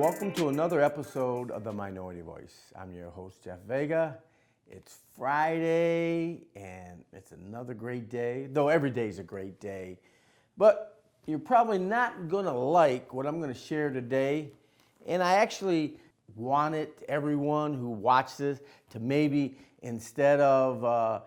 Welcome to another episode of The Minority Voice. I'm your host, Jeff Vega. It's Friday, and it's another great day, though every day is a great day. But you're probably not going to like what I'm going to share today, and I actually wanted everyone who watches to maybe, instead of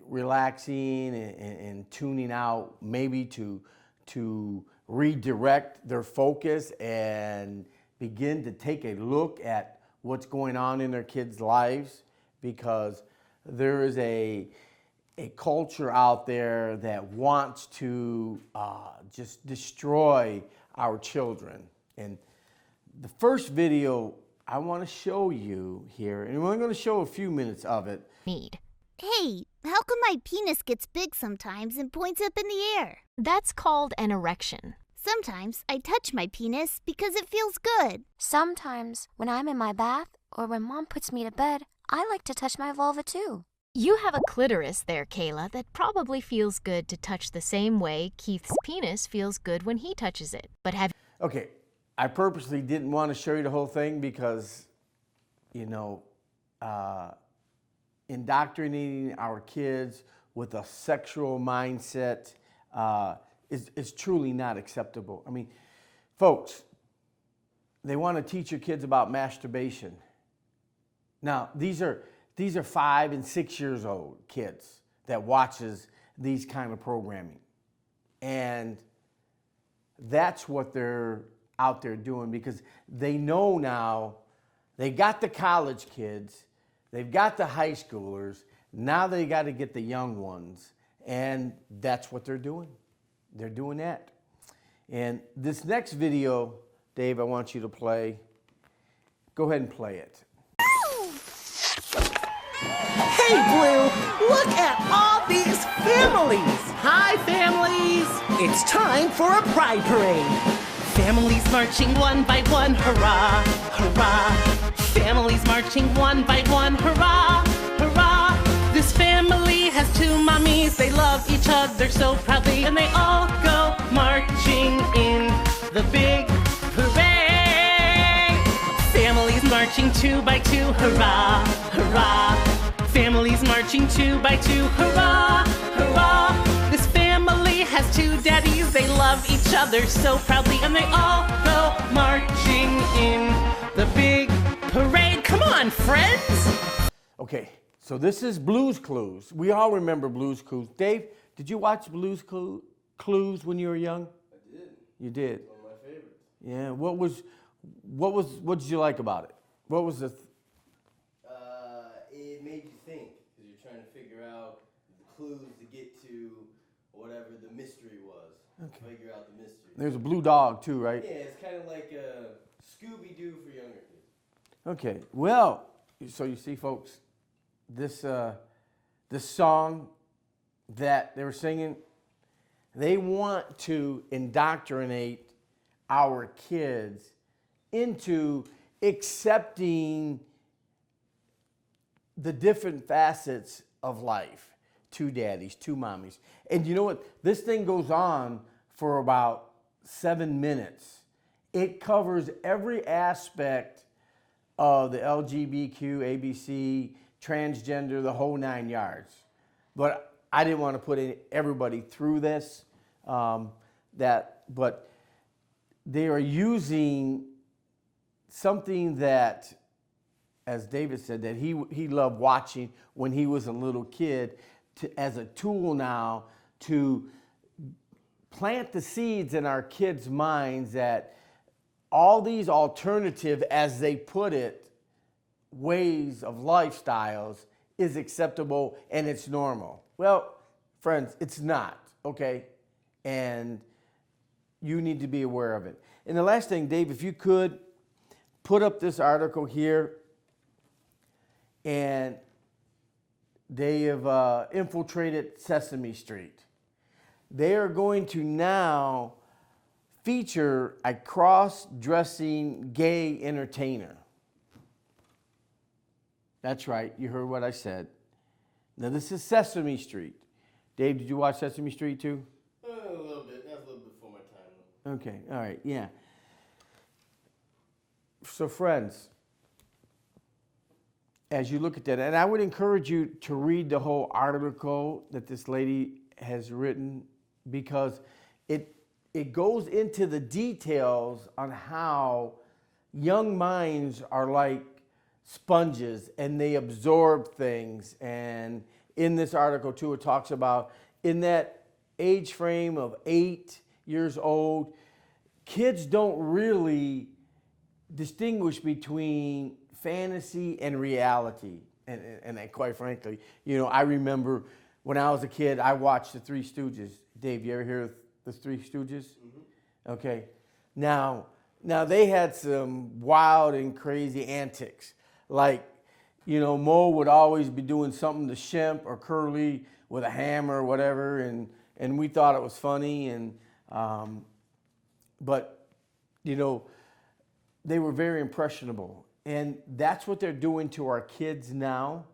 relaxing and tuning out, maybe to redirect their focus and begin to take a look at what's going on in their kids' lives, because there is a culture out there that wants to just destroy our children. And the first video I want to show you here, and we're going to show a few minutes of it. Hey, how come my penis gets big sometimes and points up in the air? That's called an erection. Sometimes I touch my penis because it feels good. Sometimes when I'm in my bath or when Mom puts me to bed, I like to touch my vulva too. You have a clitoris there, Kayla, that probably feels good to touch the same way Keith's penis feels good when he touches it. But have Okay, I purposely didn't want to show you the whole thing because, indoctrinating our kids with a sexual mindset is truly not acceptable. I mean, folks, they want to teach your kids about masturbation. Now, these are 5 and 6 years old kids that watches these kind of programming. And that's what they're out there doing, because they know now they got the college kids, they've got the high schoolers, now they got to get the young ones. And that's what they're doing. They're doing that. And this next video, Dave, I want you to play. Go ahead and play it. Hey, Blue, look at all these families. Hi, families. It's time for a pride parade. Families marching one by one, hurrah, hurrah. Families marching one by one, hurrah, hurrah. This family has 2 mommies, they love each other so proudly, and they all go marching in the big parade. Families marching 2 by 2, hurrah, hurrah. Families marching 2 by 2, hurrah, hurrah. This family has 2 daddies, they love each other so proudly, and they all go marching in the big parade. Come on, friends. Okay, so this is Blue's Clues. We all remember Blue's Clues. Dave, did you watch Blue's Clues when you were young? I did. You did? It's one of my favorites. Yeah, what did you like about it? What was the... It made you think, because you're trying to figure out the clues to get to whatever the mystery was. Okay. Figure out the mystery. There's a blue dog too, right? Yeah, it's kind of like a Scooby-Doo for younger kids. Okay, well, so you see, folks, this song that they were singing, they want to indoctrinate our kids into accepting the different facets of life. 2 daddies, 2 mommies. And you know what? This thing goes on for about 7 minutes. It covers every aspect of the LGBTQ, ABC, transgender, the whole 9 yards. But I didn't want to put everybody through this. But they are using something that, as David said, that he loved watching when he was a little kid, as a tool now to plant the seeds in our kids' minds that all these alternative, as they put it, ways of lifestyles is acceptable and it's normal. Well, friends, it's not, okay? And you need to be aware of it. And the last thing, Dave, if you could put up this article here, and they have infiltrated Sesame Street. They are going to now feature a cross-dressing gay entertainer. That's right, you heard what I said. Now this is Sesame Street. Dave, did you watch Sesame Street too? A little bit. That's a little bit before my time, though. Okay, all right, yeah. So friends, as you look at that, and I would encourage you to read the whole article that this lady has written, because it goes into the details on how young minds are like sponges and they absorb things. And in this article too, it talks about in that age frame of 8 years old, kids don't really distinguish between fantasy and reality. And quite frankly, you know, I remember when I was a kid, I watched the Three Stooges. Dave, you ever hear of the Three Stooges? Mm-hmm. Okay. Now they had some wild and crazy antics. Like, you know, Mo would always be doing something to Shemp or Curly with a hammer or whatever, and we thought it was funny. But, you know, they were very impressionable. And that's what they're doing to our kids now.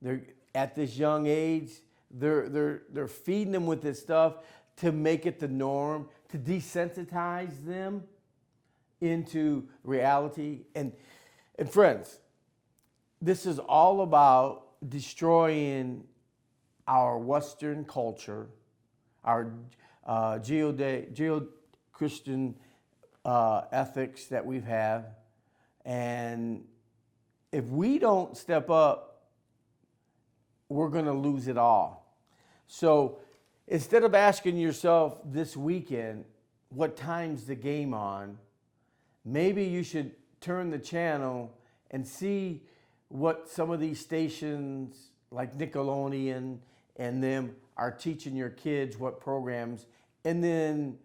They're at this young age, they're feeding them with this stuff to make it the norm, to desensitize them into reality. And friends, this is all about destroying our Western culture, our Judeo-Christian ethics that we've had. And if we don't step up, we're going to lose it all. So instead of asking yourself this weekend, what time's the game on, maybe you should turn the channel and see what some of these stations like Nickelodeon and them are teaching your kids, what programs, and then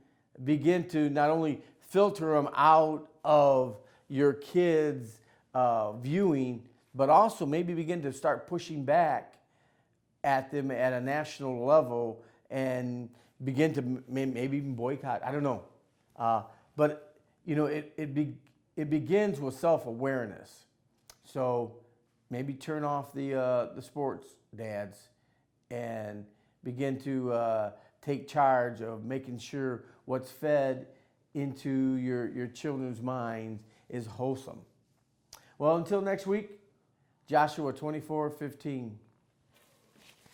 begin to not only filter them out of your kids' viewing, but also maybe begin to start pushing back at them at a national level and begin to maybe even boycott. I don't know. But, you know, it begins with self-awareness. So maybe turn off the sports, dads, and begin to take charge of making sure what's fed into your children's minds is wholesome. Well, until next week, Joshua 24:15.